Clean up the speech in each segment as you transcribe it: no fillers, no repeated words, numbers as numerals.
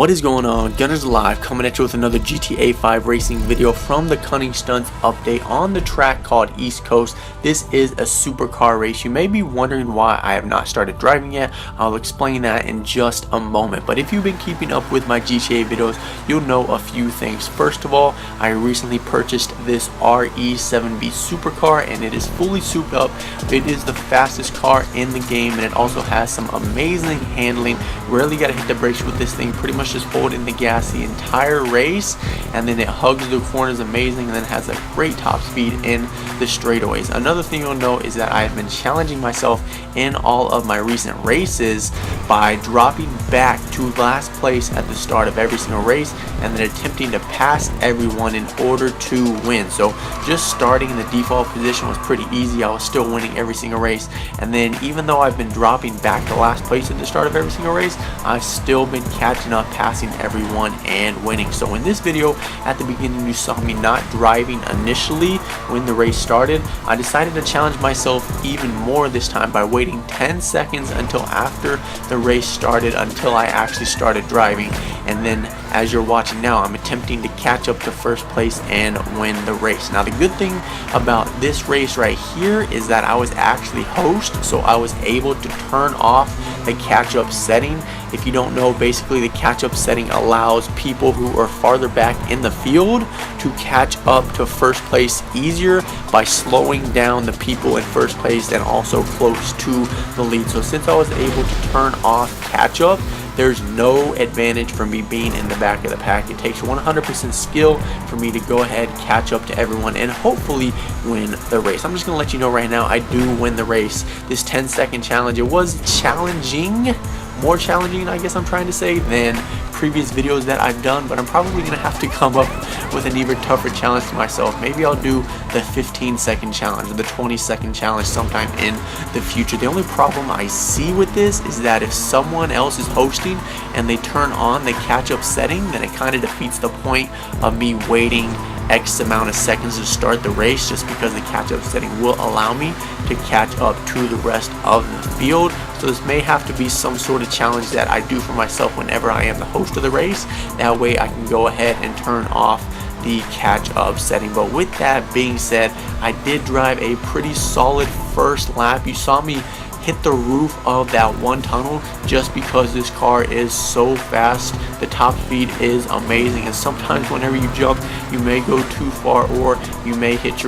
What is going on? Gunners Live coming at you with another GTA 5 racing video from the Cunning Stunts update on the track called East Coast. This is a supercar race. You may be wondering why I have not started driving yet. I'll explain that in just a moment. But if you've been keeping up with my GTA videos, you'll know a few things. First of all, I recently purchased this RE7B supercar and it is fully souped up. It is the fastest car in the game and it also has some amazing handling. Rarely got to hit the brakes with this thing. Pretty much just holding the gas the entire race, and then it hugs the corners amazing, and then has a great top speed in the straightaways. Another thing you'll know is that I have been challenging myself in all of my recent races by dropping back to last place at the start of every single race and then attempting to pass everyone in order to win. So just starting in the default position was pretty easy. I was still winning every single race, and then even though I've been dropping back to last place at the start of every single race, I've still been catching up, passing everyone and winning. So in this video at the beginning you saw me not driving initially when the race started. I decided to challenge myself even more this time by waiting 10 seconds until after the race started until I actually started driving, and then as you're watching now I'm attempting to catch up to first place and win the race. Now the good thing about this race right here is that I was actually host, so I was able to turn off the catch-up setting. If you don't know, basically the catch-up setting allows people who are farther back in the field to catch up to first place easier by slowing down the people in first place and also close to the lead. So since I was able to turn off catch-up, there's no advantage for me being in the back of the pack. It takes 100% skill for me to go ahead, catch up to everyone, and hopefully win the race. I'm just going to let you know right now, I do win the race. This 10-second challenge, it was challenging, more challenging I guess I'm trying to say, than previous videos that I've done, but I'm probably going to have to come up with an even tougher challenge for myself. Maybe I'll do the 15-second challenge or the 20-second challenge sometime in the future. The only problem I see with this is that if someone else is hosting and they turn on the catch-up setting, then it kind of defeats the point of me waiting X amount of seconds to start the race, just because the catch-up setting will allow me to catch up to the rest of the field. So this may have to be some sort of challenge that I do for myself whenever I am the host of the race. That way I can go ahead and turn off the catch-up setting. But with that being said, I did drive a pretty solid first lap. You saw me hit the roof of that one tunnel just because this car is so fast. The top speed is amazing, and sometimes whenever you jump you may go too far, or you may hit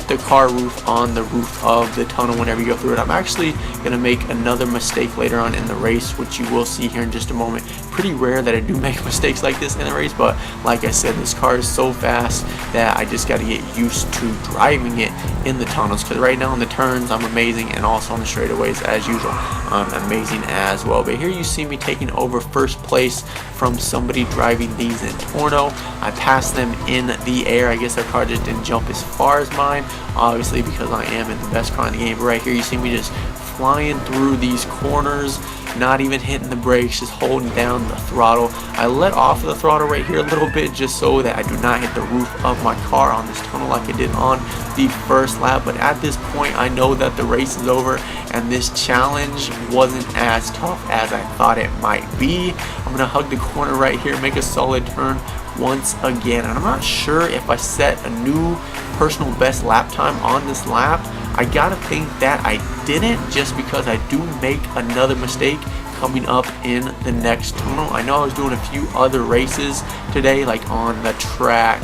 the car roof on the roof of the tunnel whenever you go through it. I'm actually going to make another mistake later on in the race, which you will see here in just a moment. Pretty rare that I do make mistakes like this in the race, but like I said, this car is so fast that I just got to get used to driving it in the tunnels, because right now in the turns I'm amazing, and also on the straightaways as usual I'm amazing as well. But here you see me taking over first place from somebody driving these in Torno. I passed them in the air. I guess their car just didn't jump as far as mine, obviously because I am in the best car in the game. But right here you see me just flying through these corners, not even hitting the brakes, just holding down the throttle. I let off the throttle right here a little bit just so that I do not hit the roof of my car on this tunnel like I did on the first lap. But at this point I know that the race is over and this challenge wasn't as tough as I thought it might be. I'm gonna hug the corner right here, make a solid turn once again, and I'm not sure if I set a new personal best lap time on this lap. I gotta think that I didn't, just because I do make another mistake coming up in the next tunnel. I know I was doing a few other races today, like on the track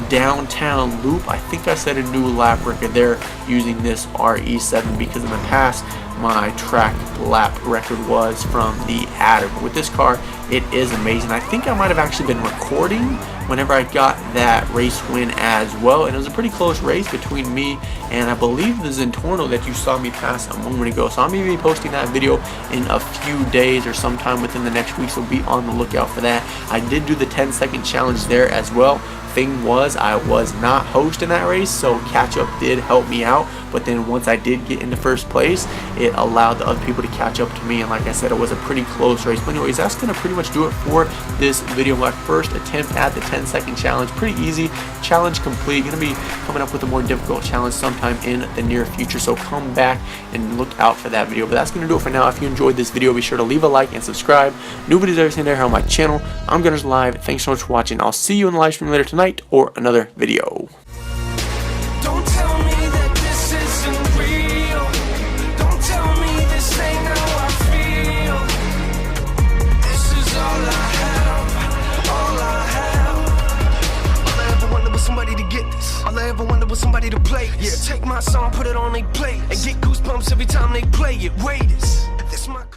downtown loop. I think I set a new lap record there using this RE7, because in the past my track lap record was from the Adder. But with this car it is amazing. I think I might have actually been recording whenever I got that race win as well, and it was a pretty close race between me and I believe the Zentorno that you saw me pass a moment ago. So I'm going to be posting that video in a few days or sometime within the next week, so be on the lookout for that. I did do the 10-second challenge there as well thing was, I was not hosting that race, so catch up did help me out. But then once I did get into first place, it allowed the other people to catch up to me, and like I said, it was a pretty close race. But anyways, that's gonna pretty much do it for this video. My first attempt at the 10-second challenge. Pretty easy. Challenge complete. Gonna be coming up with a more difficult challenge sometime in the near future, so come back and look out for that video. But that's gonna do it for now. If you enjoyed this video, be sure to leave a like and subscribe. New videos every single day here on my channel. I'm Gunners Live. Thanks so much for watching. I'll see you in the live stream later tonight or another video. Don't tell me that this isn't real. Don't tell me this ain't how I feel. This is all I have, all I have. All I ever wanted was somebody to get this. All I ever wanted was somebody to play this. Yeah, take my song, put it on they play, and get goosebumps every time they play it. Wait this.